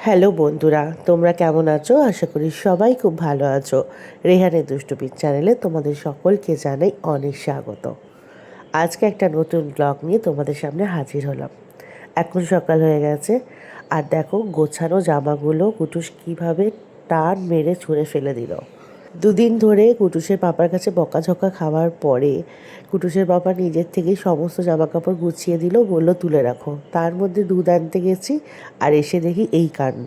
Hello বন্ধুরা, তোমরা কেমন আছো? আশা করি সবাই খুব ভালো আছো। রেহানের দুষ্টুমির চ্যানেলে তোমাদের সকলকে জানাই অনেক স্বাগত। আজকে একটা নতুন ব্লগ নিয়ে তোমাদের সামনে হাজির হলাম। এখন সকাল হয়ে গেছে, আর দেখো গোছানো জামাগুলো কুটুস কীভাবে টান মেরে ছুঁড়ে ফেলে দিল। দুদিন ধরে কুটুসের পাপার কাছে বকাঝকা খাওয়ার পরে কুটুসের পাপা নিজের থেকেই সমস্ত জামাকাপড় গুছিয়ে দিল, বললো তুলে রাখো। তার মধ্যে দুধ আনতে গেছি, আর এসে দেখি এই কাণ্ড।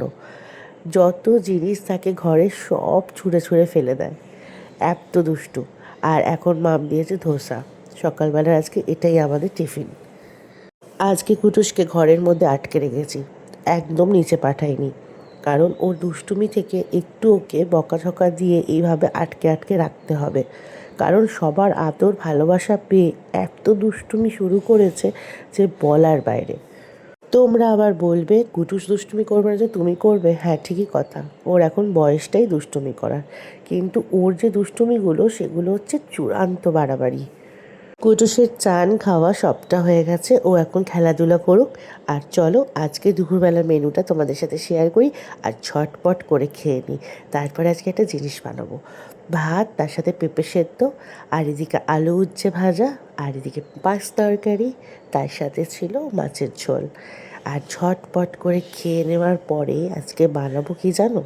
যত জিনিস থাকে ঘরে সব ছুঁড়ে ছুঁড়ে ফেলে দেয়, এত দুষ্টু। আর এখন মাম দিয়েছে ধোসা। সকালবেলার আজকে এটাই আমাদের টিফিন। আজকে কুটুসকে ঘরের মধ্যে আটকে রেখেছি, একদম নিচে পাঠাইনি, কারণ ওর দুষ্টুমি থেকে একটু ওকে বকাঝকা দিয়ে এইভাবে আটকে আটকে রাখতে হবে। কারণ সবার আদর ভালোবাসা পেয়ে এত দুষ্টুমি শুরু করেছে যে বলার বাইরে। তোমরা আবার বলবে কুটুস দুষ্টুমি করবে না যে তুমি করবে। হ্যাঁ, ঠিকই কথা, ওর এখন বয়সটাই দুষ্টুমি করার, কিন্তু ওর যে দুষ্টুমিগুলো সেগুলো হচ্ছে চূড়ান্ত বাড়াবাড়ি। কুটুসের চান খাওয়া সবটা হয়ে গেছে, ও এখন খেলাধুলা করুক। আর চলো আজকে দুপুরবেলার মেনুটা তোমাদের সাথে শেয়ার করি, আর ঝটপট করে খেয়ে নিই। তারপরে আজকে একটা জিনিস বানাবো, ভাত, তার সাথে পেঁপে সেদ্ধ, আর এদিকে আলু উচ্ছে ভাজা, আর এদিকে মাছ তরকারি, তার সাথে ছিল মাছের ঝোল। আর ঝটপট করে খেয়ে নেওয়ার পরে আজকে বানাবো কি জানো?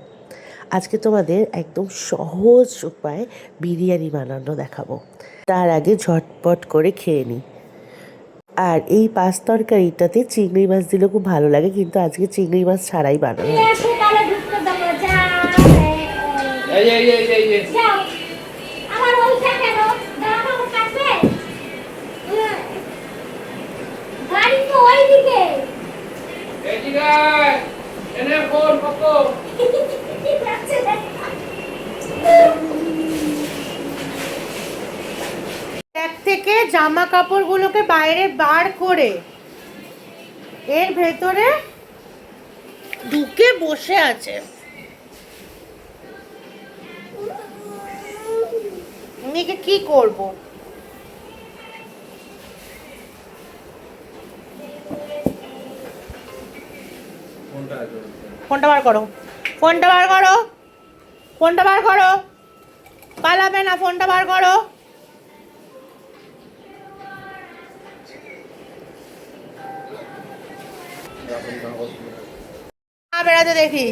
আজকে তোমাদের একদম সহজ উপায়ে বিরিয়ানি বানানো দেখাবো। তার আগে ঝটপট করে খেয়ে নিই। আর এই পাঁচ তরকারিটাতে চিংড়ি মাছ দিলে খুব ভালো লাগে, কিন্তু আজকে চিংড়ি মাছ ছাড়াই বানানো হয়েছে। ব্যাগ থেকে জামা কাপড়গুলোকে বাইরে বার করে এর ভেতরে ঢুকে বসে আছে। মেয়েকে কি করব? ফোনটা বার করো, ফোনটা বার করো, ফোনটা বার করো, পালাবে না, ফোনটা বার করো। বেড়াতে দেখি।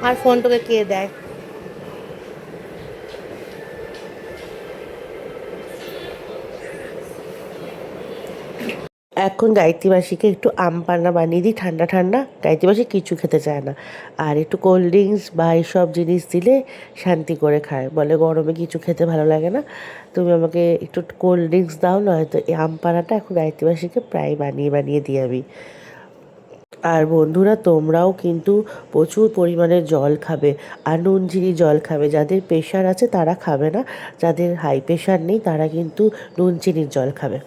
আর ফোন তোকে কে দেয়? এখন গায়ত্রী মাসিকে একটু আম পান্না বানিয়ে দিই, ঠান্ডা ঠান্ডা। গায়ত্রী মাসি কিছু খেতে চায় না, আর একটু কোল্ড ড্রিঙ্কস বা এইসব জিনিস দিলে শান্তি করে খায়। বলে গরমে কিছু খেতে ভালো লাগে না, তুমি আমাকে একটু কোল্ড ড্রিঙ্কস দাও। নয়তো এই আম পান্নাটা এখন গায়ত্রী মাসিকে প্রায় বানিয়ে বানিয়ে দিই আমি। আর বন্ধুরা, তোমরাও কিন্তু প্রচুর পরিমাণে জল খাবে, আর নুন চিনি জল খাবে। যাদের প্রেশার আছে তারা খাবে না, যাদের হাই প্রেশার নেই তারা কিন্তু নুন চিনির জল খাবে।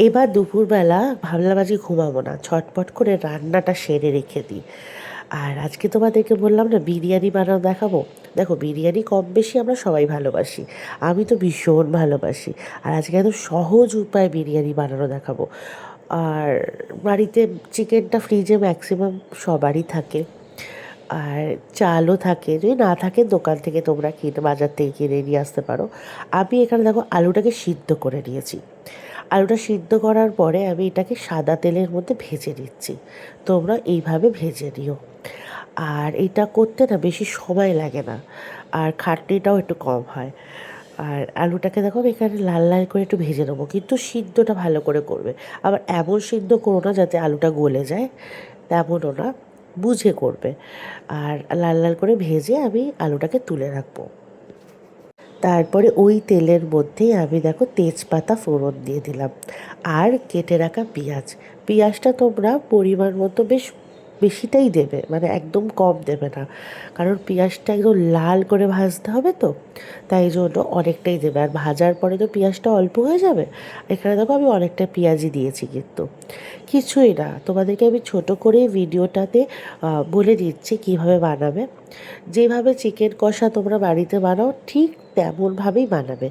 এবার দুপুরবেলা ভাবলাম আজকে ঘুমাবো না, ছটপট করে রান্নাটা সেরে রেখে দিই। আর আজকে তোমাদেরকে বললাম না বিরিয়ানি বানানো দেখাবো। দেখো, বিরিয়ানি কম বেশি আমরা সবাই ভালোবাসি, আমি তো ভীষণ ভালোবাসি। আর আজকে এত সহজ উপায়ে বিরিয়ানি বানানো দেখাবো। আর বাড়িতে চিকেনটা ফ্রিজে ম্যাক্সিমাম সবারই থাকে, আর চালও থাকে। যদি না থাকে দোকান থেকে তোমরা বাজার থেকে কিনে নিয়ে আসতে পারো। আমি এখানে দেখো আলুটাকে সিদ্ধ করে নিয়েছি। আলুটা সিদ্ধ করার পরে আমি এটাকে সাদা তেলের মধ্যে ভেজে নিচ্ছি। তোমরা এইভাবে ভেজে নিও। আর এটা করতে না বেশি সময় লাগে না, আর খাটনিটাও একটু কম হয়। আর আলুটাকে দেখো আমি এখানে লাল লাল করে একটু ভেজে নেবো, কিন্তু সিদ্ধটা ভালো করে করবে। আবার এমন সিদ্ধ করো না যাতে আলুটা গলে যায়, তেমনও না, বুঝে করবে। আর লাল লাল করে ভেজে আমি আলুটাকে তুলে রাখবো। তারপরে ওই তেলের মধ্যেই আমি দেখো তেজপাতা ফোড়ন দিয়ে দিলাম, আর কেটে রাখা পেঁয়াজ। পেঁয়াজটা তোমরা পরিমাণ মতো বেশ বেশিটাই দেবে, মানে একদম কম দেবে না, কারণ পেঁয়াজটা একদম লাল করে ভাজতে হবে তো, তাই জন্য অনেকটাই দেবে। আর ভাজার পরে তো পেঁয়াজটা অল্প হয়ে যাবে। এখানে দেখো আমি অনেকটা পেঁয়াজই দিয়েছি, কিন্তু কিছুই না, তোমাদেরকে আমি ছোট করে ভিডিওটাতে বলে দিচ্ছি কীভাবে বানাবে। যেভাবে চিকেন কষা তোমরা বাড়িতে বানাও ঠিক তেমনভাবেই বানাবে।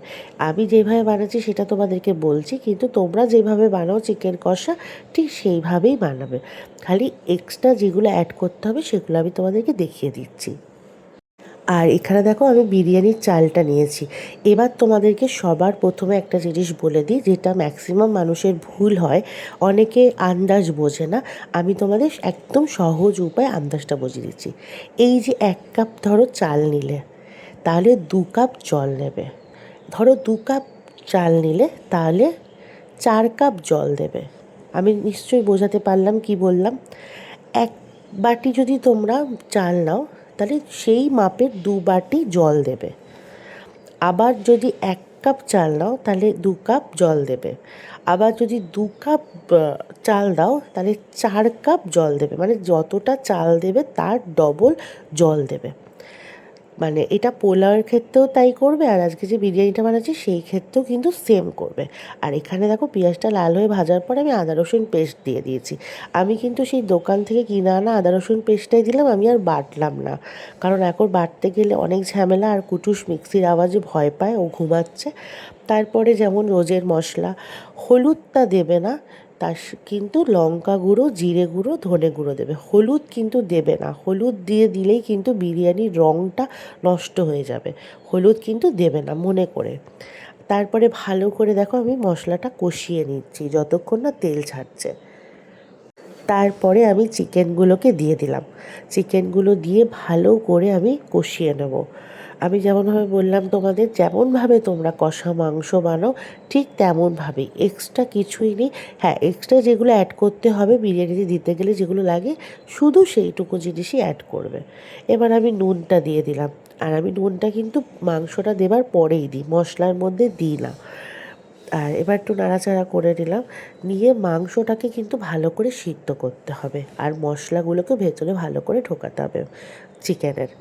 আমি যেভাবে বানাচ্ছি সেটা তোমাদেরকে বলছি, কিন্তু তোমরা যেভাবে বানাও চিকেন কষা ঠিক সেইভাবেই বানাবে। খালি এক্সট্রা যেগুলো অ্যাড করতে হবে সেগুলো আমি তোমাদেরকে দেখিয়ে দিচ্ছি। আর এখানে দেখো আমি বিরিয়ানির চালটা নিয়েছি। এবার তোমাদেরকে সবার প্রথমে একটা জিনিস বলে দিই, যেটা ম্যাক্সিমাম মানুষের ভুল হয়, অনেকে আন্দাজ বোঝে না। আমি তোমাদের একদম সহজ উপায় আন্দাজটা বুঝিয়ে দিচ্ছি। এই যে 1 কাপ ধরো চাল নিলে, তাহলে 2 কাপ জল নেবে। ধরো 2 কাপ চাল নিলে তাহলে 4 কাপ জল দেবে। আমি নিশ্চয়ই বোঝাতে পারলাম কি বললাম। 1 বাটি যদি তোমরা চাল নাও তাহলে সেই মাপের 2 বাটি জল দেবে। আবার যদি 1 কাপ চাল নাও তাহলে 2 কাপ জল দেবে। আবার যদি 2 কাপ চাল দাও তাহলে 4 কাপ জল দেবে। মানে যতটা চাল দেবে তার ডবল জল দেবে। মানে এটা পোলাওয়ের ক্ষেত্রেও তাই করবে, আর আজকে যে বিরিয়ানিটা বানাচ্ছি সেই ক্ষেত্রেও কিন্তু সেম করবে। আর এখানে দেখো পেঁয়াজটা লাল হয়ে ভাজার পর আমি আদা রসুন পেস্ট দিয়ে দিয়েছি। আমি কিন্তু সেই দোকান থেকে কিনে আনা আদা রসুন পেস্টটাই দিলাম, আমি আর বাটলাম না। কারণ এখন বাটতে গেলে অনেক ঝামেলা, আর কুটুস মিক্সির আওয়াজে ভয় পায়, ও ঘুমাচ্ছে। তারপরে যেমন রোজের মশলা, হলুদটা দেবে না, কিন্তু লঙ্কা গুঁড়ো, জিরে গুঁড়ো, ধনে গুঁড়ো দেবে। হলুদ কিন্তু দেবে না, হলুদ দিলেই কিন্তু বিরিয়ানির রঙটা নষ্ট হয়ে যাবে। হলুদ কিন্তু দেবে না মনে করে। তারপরে ভালো করে দেখো আমি মশলাটা কষিয়ে নিচ্ছি যতক্ষণ না তেল ছাড়ছে। তারপরে আমি চিকেনগুলোকে দিয়ে দিলাম। চিকেনগুলো দিয়ে ভালো করে আমি কষিয়ে নেব। আমি যেমনভাবে বললাম তোমাদের, যেমনভাবে তোমরা কষা মাংস বানাও ঠিক তেমনভাবেই, এক্সট্রা কিছুই নেই। হ্যাঁ, এক্সট্রা যেগুলো অ্যাড করতে হবে বিরিয়ানিতে দিতে গেলে যেগুলো লাগে, শুধু সেইটুকু জিনিসই অ্যাড করবে। এবার আমি নুনটা দিয়ে দিলাম। আর আমি নুনটা কিন্তু মাংসটা দেবার পরেই দিই, মশলার মধ্যে দিই না। আর এবার একটু নাড়াচাড়া করে নিলাম। নিয়ে মাংসটাকে কিন্তু ভালো করে সিদ্ধ করতে হবে, আর মশলাগুলোকে ভেতরে ভালো করে ঢোকাতে হবে চিকেনের।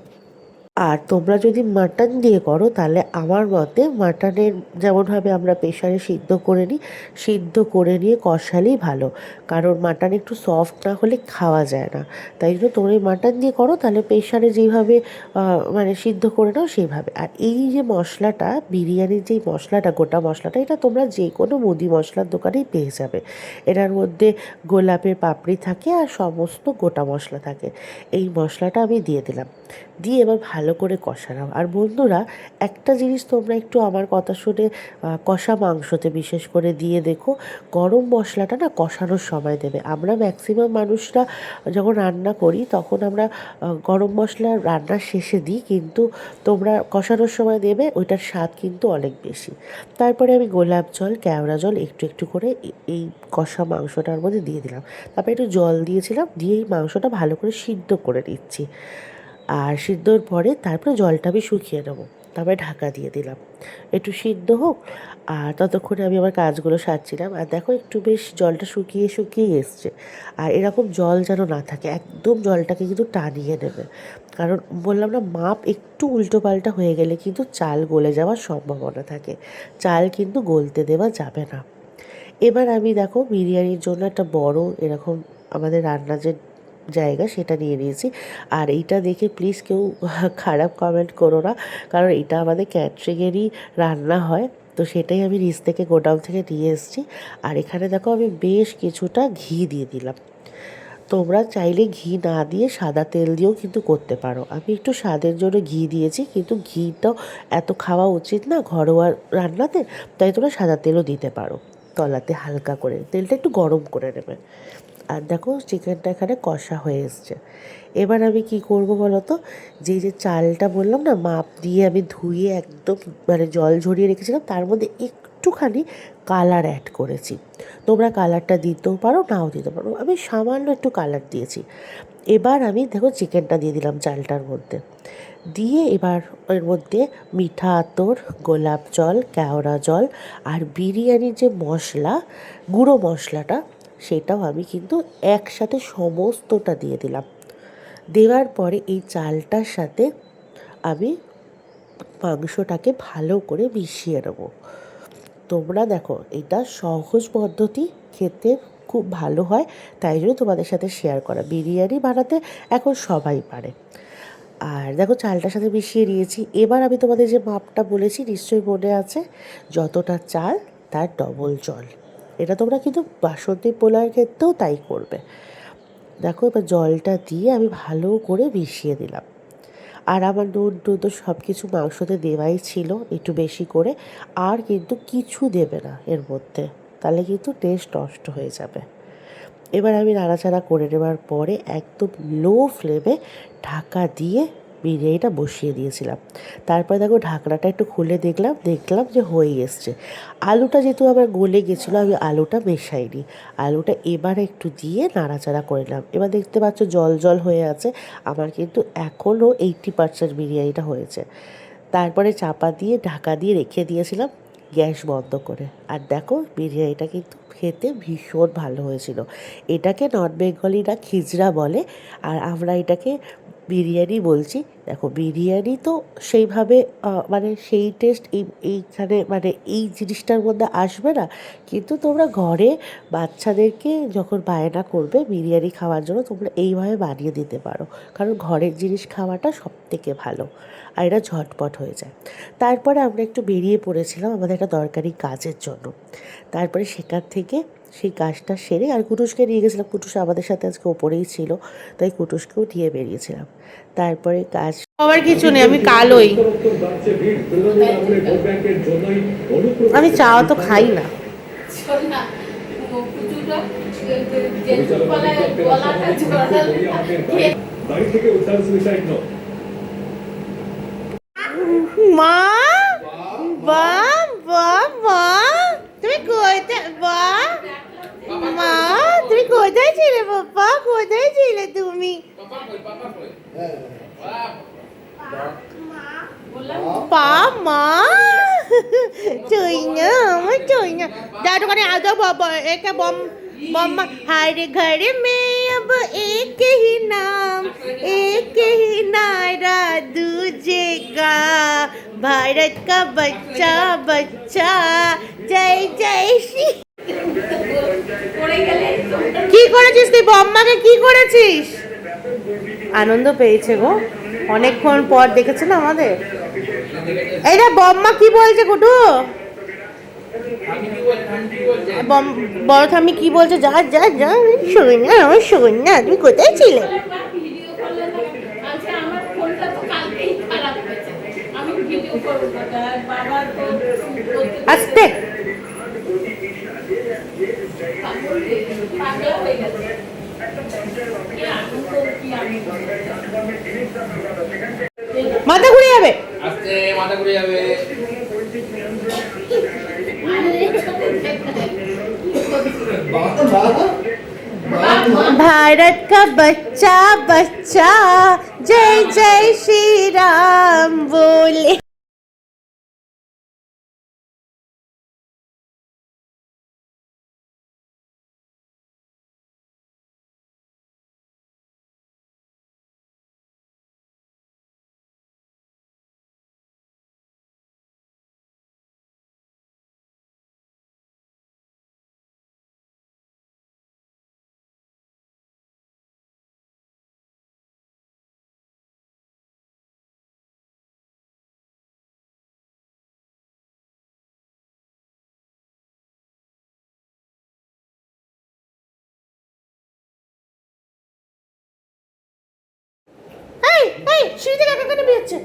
আর তোমরা যদি মাটন দিয়ে করো তাহলে আমার মতে মাটনের যেমনভাবে আমরা প্রেশারে সিদ্ধ করে নিই, সিদ্ধ করে নিয়ে কষালেই ভালো। কারণ মাটন একটু সফট না হলে খাওয়া যায় না। তাই জন্য তোমরা এই মাটন দিয়ে করো তাহলে প্রেশারে যেইভাবে মানে সিদ্ধ করে নাও সেইভাবে। আর এই যে মশলাটা, বিরিয়ানির যেই মশলাটা, গোটা মশলাটা, এটা তোমরা যে কোনো মুদি মশলার দোকানেই পেয়ে যাবে। এটার মধ্যে গোলাপের পাপড়ি থাকে আর সমস্ত গোটা মশলা থাকে। এই মশলাটা আমি দিয়ে দিলাম। দিয়ে এবার ভালো করে কষালাম। আর বন্ধুরা, একটা জিনিস তোমরা একটু আমার কথা শুনে কষা মাংসতে বিশেষ করে দিয়ে দেখো, গরম মশলাটা না কষানোর সময় দেবে। আমরা ম্যাক্সিমাম মানুষরা যখন রান্না করি তখন আমরা গরম মশলা রান্নার শেষে দিই, কিন্তু তোমরা কষানোর সময় দেবে, ওইটার স্বাদ কিন্তু অনেক বেশি। তারপরে আমি গোলাপ জল, কেওড়া জল একটু একটু করে এই কষা মাংসটার মধ্যে দিয়ে দিলাম। তারপরে একটু জল দিয়েছিলাম, দিয়ে এই মাংসটা ভালো করে সিদ্ধ করে নিচ্ছি। আর সিদ্ধর পরে তারপরে জলটা আমি শুকিয়ে নেবো। তারপরে ঢাকা দিয়ে দিলাম, একটু সিদ্ধ হোক। আর ততক্ষণে আমি আমার কাজগুলো সারছিলাম। আর দেখো একটু বেশ জলটা শুকিয়ে শুকিয়ে এসছে। আর এরকম জল যেন না থাকে, একদম জলটাকে কিন্তু টানিয়ে নেবে। কারণ বললাম না, মাপ একটু উল্টো পাল্টা হয়ে গেলে কিন্তু চাল গলে যাওয়ার সম্ভাবনা থাকে। চাল কিন্তু গলতে দেওয়া যাবে না। এবার আমি দেখো বিরিয়ানির জন্য একটা বড় এরকম আমাদের রান্না যে জায়গা সেটা নিয়ে নিয়েছি। আর এইটা দেখে প্লিজ কেউ খারাপ কমেন্ট করো না, কারণ এটা আমাদের ক্যাটারিংয়েরই রান্না হয়। তো সেটাই আমি নিচ থেকে গোডাউন থেকে নিয়ে এসেছি। আর এখানে দেখো আমি বেশ কিছুটা ঘি দিয়ে দিলাম। তোমরা চাইলে ঘি না দিয়ে সাদা তেল দিয়েও কিন্তু করতে পারো। আমি একটু স্বাদের জন্য ঘি দিয়েছি, কিন্তু ঘিটাও এত খাওয়া উচিত না ঘরোয়া রান্নাতে, তাই তোমরা সাদা তেলও দিতে পারো। তলাতে হালকা করে তেলটা একটু গরম করে নেবে। আর দেখো চিকেনটা এখানে কষা হয়ে এসছে। এবার আমি কি করব বলো তো, যে চালটা বললাম না মাপ দিয়ে আমি ধুয়ে একদম মানে জল ঝরিয়ে রেখেছিলাম, তার মধ্যে একটুখানি কালার অ্যাড করেছি। তোমরা কালারটা দিতেও পারো, নাও দিতে পারো, আমি সামান্য একটু কালার দিয়েছি। এবার আমি দেখো চিকেনটা দিয়ে দিলাম চালটার মধ্যে। দিয়ে এবার এর মধ্যে মিঠা আতর, গোলাপ জল, কেওড়া জল আর বিরিয়ানির যে মশলা, গুঁড়ো মশলাটা, সেটাও আমি কিন্তু একসাথে সমস্তটা দিয়ে দিলাম। দেওয়ার পরে এই চালটার সাথে আমি মাংসটাকে ভালো করে মিশিয়ে নেবো। তোমরা দেখো, এটা সহজ পদ্ধতি, খেতে খুব ভালো হয়, তাই জন্য তোমাদের সাথে শেয়ার করা। বিরিয়ানি বানাতে এখন সবাই পারে। আর দেখো চালটার সাথে মিশিয়ে নিয়েছি। এবার আমি তোমাদের যে মাপটা বলেছি নিশ্চয়ই মনে আছে, যতটা চাল তার ডবল জল। এটা তোমরা কিন্তু বাসন্তী পোলাওয়ের ক্ষেত্রেও তাই করবে। দেখো এবার জলটা দিয়ে আমি ভালো করে মিশিয়ে দিলাম। আর আমার নুন টুন তো সব কিছু মাংসতে দেওয়াই ছিল একটু বেশি করে, আর কিন্তু কিছু দেবে না এর মধ্যে, তাহলে কিন্তু টেস্ট নষ্ট হয়ে যাবে। এবার আমি নাড়াচাড়া করে নেওয়ার পরে একদম লো ফ্লেমে ঢাকা দিয়ে বিরিয়ানিটা বসিয়ে দিয়েছিলাম। তারপরে দেখো ঢাকনাটা একটু খুলে দেখলাম যে হয়ে এসছে। আলুটা যেহেতু আমার গলে গেছিলো, আমি আলুটা মেশাইনি। আলুটা এবার একটু দিয়ে নাড়াচাড়া করে নিলাম। এবার দেখতে পাচ্ছ জল জল হয়ে আছে, আমার কিন্তু এখনও 80% বিরিয়ানিটা হয়েছে। তারপরে চাপা দিয়ে ঢাকা দিয়ে রেখে দিয়েছিলাম গ্যাস বন্ধ করে। আর দেখো বিরিয়ানিটা কিন্তু খেতে ভীষণ ভালো হয়েছিল। এটাকে নর্থ বেঙ্গলিরা খিচড়া বলে, আর আমরা এটাকে বিরিয়ানি বলছি। দেখো বিরিয়ানি তো সেইভাবে মানে সেই টেস্ট এইখানে মানে এই জিনিসটার মধ্যে আসবে না, কিন্তু তোমরা ঘরে বাচ্চাদেরকে যখন বায়না করবে বিরিয়ানি খাওয়ার জন্য, তোমরা এইভাবে বানিয়ে দিতে পারো, কারণ ঘরের জিনিস খাওয়াটা সবথেকে ভালো, আর এটা ঝটপট হয়ে যায়। তারপরে আমরা একটু বেরিয়ে পড়েছিলাম আমাদের একটা দরকারি কাজের জন্য। তারপরে সেখান থেকে সেই কাজটা সেরে আর কুটুসকে নিয়ে গেছিলাম। কুটুস আমাদের সাথে আজকে ওপরেই ছিল, তাই কুটুসকেও নিয়ে বেরিয়েছিলাম। তারপরে কাজ আবার কিছু নেই, আমি কালোই। আমি চাও তো খাই না। মা, বাহ বাহ মা, তুমি কোথায়? বাহ মা, তুমি কোথায় ছিলে বাবা? কোথায় ছিলে তুমি? পা মা চই না, আমার চই না। যার দোকানে আদৌ বাবা একে বম बम हर घर में अब एक ही नाम, एक ही नारा दूजेगा, भारत का बच्चा बच्चा जय जय श्री। কি করেছিস তুই? বম্মাকে কি করেছিস? আনন্দ পেয়েছে গো, অনেকক্ষণ পর দেখেছে না আমাদের। এইটা বম্মা কি বলছে কুটু? বড় থামি কি বলছে? যা যা যা, শোন না আমার, শোন না, তুমি কোথায় ছিলে? আস্তে মাথা ঘুরে যাবে, আস্তে মাথা ঘুরে যাবে। भारत का बच्चा बच्चा जय जय श्री राम बोले। সিঁড়ি থেকে একা কেন বেরোচ্ছে?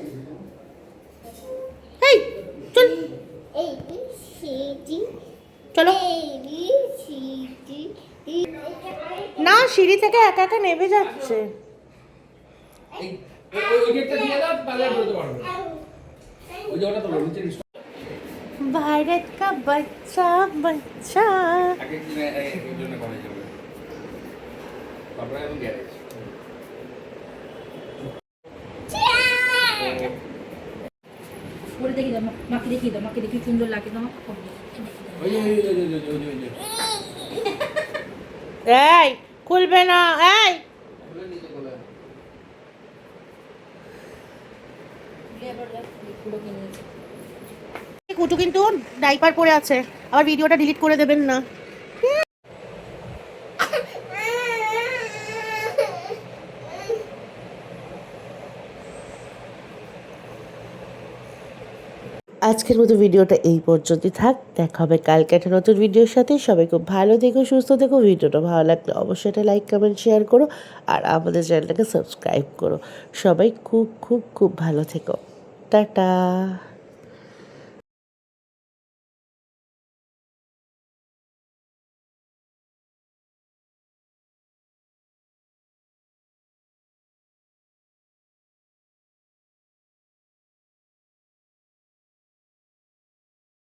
এই চল, চলো না, সিঁড়ি থেকে একা একা নেমে যাচ্ছে। भारत का बच्चा बच्चा বলে দেখি দাও, মাকে দেখিয়ে দাও, মাকে দেখি সুন্দর লাগে তোমার। এই খুলবে না, এই কুটু কিন্তু ডাইপার পরে আছে, আবার ভিডিওটা ডিলিট করে দেবেন না। আজকের মতো ভিডিওটা এই পর্যন্তই থাক। দেখা হবে কালকে একটা নতুন ভিডিওর সাথে। সবাই খুব ভালো থেকো, সুস্থ থেকো। ভিডিওটা ভালো লাগলে অবশ্যই একটা লাইক কমেন্ট শেয়ার করো আর আমাদের চ্যানেলটাকে সাবস্ক্রাইব করো। সবাই খুব খুব খুব ভালো থেকো। টাটা।